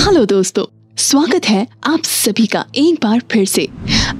Hello दोस्तों, स्वागत है आप सभी का एक बार फिर से।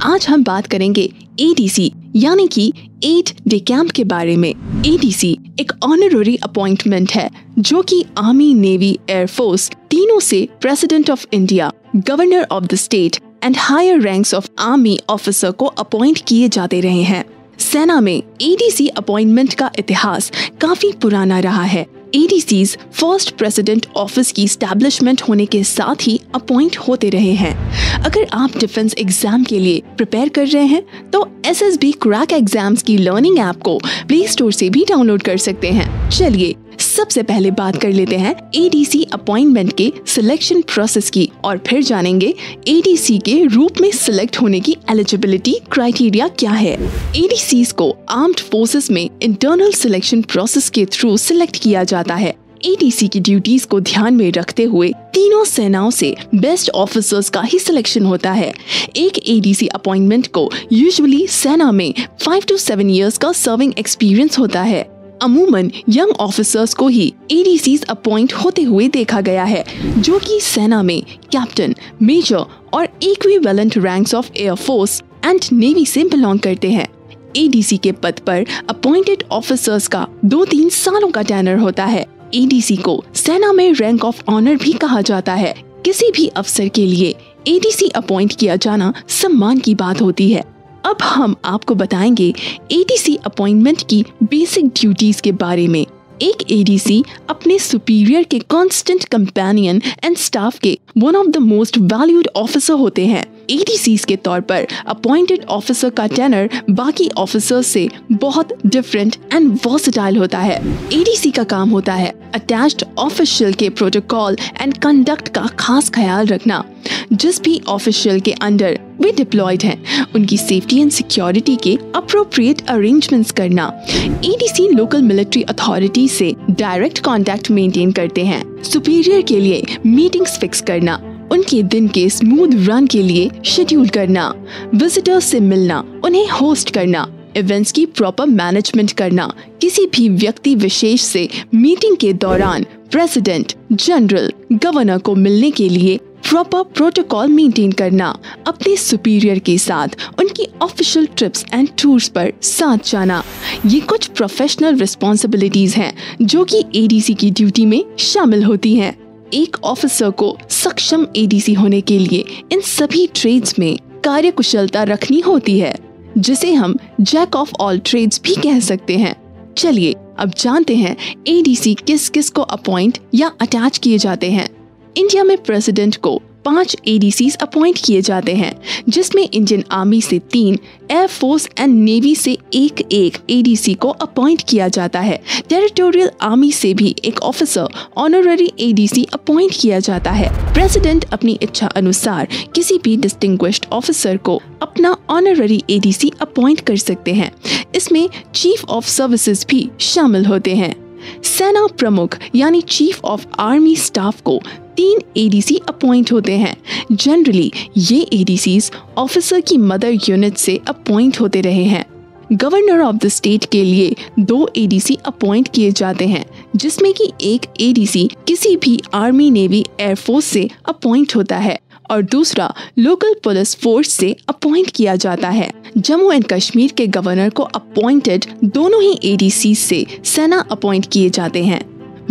आज हम बात करेंगे एडीसी यानी कि एड डे कैंप के बारे में। एडीसी एक ऑनररी अपॉइंटमेंट है जो कि आर्मी, नेवी, एयरफोर्स तीनों से president of India, governor of the state and higher ranks of army officer को अपॉइंट किए जाते रहे हैं। सेना में एडीसी अपॉइंटमेंट का इतिहास काफी पुराना रहा है। एडीसीज फर्स्ट प्रेसिडेंट ऑफिस की स्टैब्लिशमेंट होने के साथ ही अपॉइंट होते रहे हैं। अगर आप डिफेंस एग्जाम के लिए प्रिपेयर कर रहे हैं तो एसएसबी क्रैक एग्जाम्स की लर्निंग ऐप को प्ले स्टोर से भी डाउनलोड कर सकते हैं। चलिए सबसे पहले बात कर लेते हैं एडीसी अपॉइंटमेंट के सिलेक्शन प्रोसेस की और फिर जानेंगे एडीसी के रूप में सिलेक्ट होने की एलिजिबिलिटी क्राइटेरिया क्या है। एडीसीज को आर्म्ड फोर्सेस में इंटरनल सिलेक्शन प्रोसेस के थ्रू सिलेक्ट किया जाता है। एडीसी की ड्यूटीज को ध्यान में रखते हुए तीनों सेनाओं से बेस्ट ऑफिसर्स का ही सिलेक्शन होता है। एक एडीसी अपॉइंटमेंट को यूजुअली सेना में 5 to 7 इयर्स का सर्विंग एक्सपीरियंस होता है। अमूमन यंग ऑफिसर्स को ही एडीसीज अपॉइंट होते हुए देखा गया है, जो कि सेना में कैप्टन, मेजर और equivalent ranks of air force and navy से बिलोंग करते हैं। एडीसी के पद पर अपॉइंटेड ऑफिसर्स का 2-3 सालों का टेनर होता है। एडीसी को सेना में रैंक ऑफ ऑनर भी कहा जाता है। किसी भी अफसर के लिए एडीसी अपॉइंट किया जाना सम्मान की बात होती है। अब हम आपको बताएंगे एडीसी अपॉइंटमेंट की बेसिक ड्यूटीज के बारे में। एक एडीसी अपने सुपीरियर के कांस्टेंट कंपेनियन एंड स्टाफ के one of the most valued officer होते हैं। एडीसीज के तौर पर अपॉइंटेड ऑफिसर का टेनर बाकी ऑफिसर्स से बहुत डिफरेंट एंड वर्सेटाइल होता है। एडीसी का काम होता है अटैच्ड ऑफिशियल के प्रोटोकॉल एंड कंडक्ट का खास ख्याल रखना। जिस भी ऑफिशियल के अंडर वे डिप्लॉयड हैं, उनकी सेफ्टी एंड सिक्योरिटी के अप्रोप्रिएट अरेंजमेंट्स करना। एडीसी लोकल मिलिट्री अथॉरिटी से डायरेक्ट कांटेक्ट मेंटेन करते हैं। सुपीरियर के लिए मीटिंग्स फिक्स करना, उनके दिन के स्मूथ रन के लिए शेड्यूल करना, विजिटर्स से मिलना, उन्हें होस्ट करना, इवेंट्स की प्रॉपर मैनेजमेंट करना, किसी भी व्यक्ति विशेष से मीटिंग के दौरान प्रेसिडेंट, जनरल, गवर्नर को मिलने के लिए प्रॉपर प्रोटोकॉल मेंटेन करना, अपने सुपीरियर के साथ उनकी ऑफिशियल ट्रिप्स एंड टूर्स पर साथ जाना। ये कुछ प्रोफेशनल रिस्पॉन्सिबिलिटीज हैं जो कि एडीसी की ड्यूटी में शामिल होती हैं। एक ऑफिसर को सक्षम एडीसी होने के लिए इन सभी ट्रेड्स में कार्यकुशलता रखनी होती है, जिसे हम जैक ऑफ ऑल ट्रेड्स भी कह सकते हैं। चलिए अब जानते हैं एडीसी किस किस को अपॉइंट या अटैच किए जाते हैं। इंडिया में प्रेसिडेंट को 5 एडीसीज अपॉइंट किए जाते हैं, जिसमें इंडियन आर्मी से 3, एयरफोर्स एंड नेवी से एक एडीसी को अपॉइंट किया जाता है। टेरिटोरियल आर्मी से भी एक ऑफिसर ऑनररी एडीसी अपॉइंट किया जाता है। प्रेसिडेंट अपनी इच्छा अनुसार किसी भी डिस्टिंग्विश्ड ऑफिसर को अपना ऑनररी एडीसी अपॉइंट कर सकते हैं। इसमें चीफ ऑफ सर्विसेज भी शामिल होते हैं। सेना प्रमुख यानी चीफ ऑफ आर्मी स्टाफ को 3 एडीसी अपॉइंट होते हैं। जनरली ये एडीसीज ऑफिसर की मदर यूनिट से अपॉइंट होते रहे हैं। गवर्नर ऑफ द स्टेट के लिए 2 एडीसी अपॉइंट किए जाते हैं, जिसमें कि एक एडीसी किसी भी आर्मी, नेवी, एयरफोर्स से अपॉइंट होता है और दूसरा लोकल पुलिस फोर्स से अपॉइंट किया जाता है। जम्मू एंड कश्मीर के गवर्नर को अपॉइंटेड दोनों ही एडीसी से सेना अपॉइंट किए जाते हैं।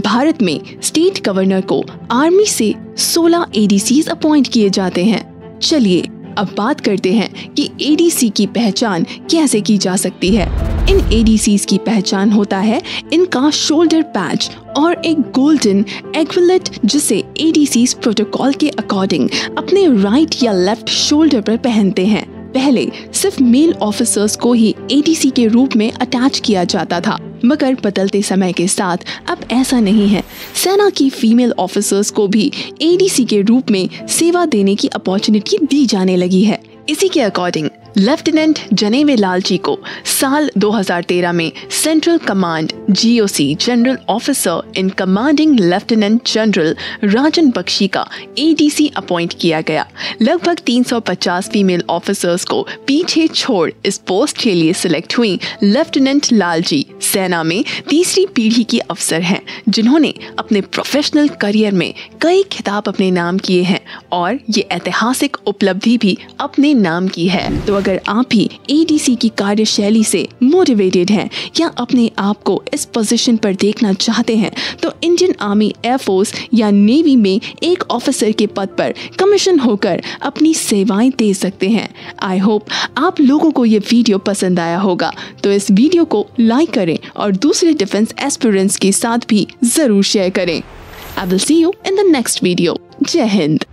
भारत में स्टेट गवर्नर को आर्मी से 16 एडीसीज अपॉइंट किए जाते हैं। चलिए अब बात करते हैं कि एडीसी की पहचान कैसे की जा सकती है। इन एडीसीज की पहचान होता है इनका शोल्डर पैच और एक गोल्डन एग्विलेट, जिसे एडीसीज प्रोटोकॉल के अकॉर्डिंग अपने राइट या लेफ्ट शोल्डर पर पहनते हैं। पहले सिर्फ मेल ऑफिसर्स को ही एडीसी के रूप में अटैच किया जाता था, मगर बदलते समय के साथ अब ऐसा नहीं है। सेना की फीमेल ऑफिसर्स को भी एडीसी के रूप में सेवा देने की अपॉर्चुनिटी दी जाने लगी है। इसी के अकॉर्डिंग लेफ्टिनेंट जनेवे लाल जी को साल 2013 में central command GOC general officer in commanding lieutenant general Rajan Bakshi का ADC अपॉइंट किया गया। लगभग 350 फीमेल ऑफिसर्स को पीछे छोड़ इस पोस्ट के लिए सिलेक्ट हुई लेफ्टिनेंट लाल जी सेना में तीसरी पीढ़ी की अफसर हैं, जिन्होंने अपने प्रोफेशनल करियर में कई खिताब अपने नाम किए हैं और ये ऐतिहासिक उपलब्धि भी अपने नाम की है। तो अगर आप भी ADC की कार्यशैली से मोटिवेटेड हैं या अपने आप को इस पोजीशन पर देखना चाहते हैं तो इंडियन आर्मी, एयरफोर्स या नेवी में एक ऑफिसर के पद पर कमीशन होकर अपनी सेवाएं दे सकते हैं। आई होप आप लोगों को ये वीडियो पसंद आया होगा, तो इस वीडियो को लाइक करें और दूसरे डिफेंस एस्पिरेंट्स के साथ भी जरूर शेयर करें। I will see you in the next video. जय हिंद।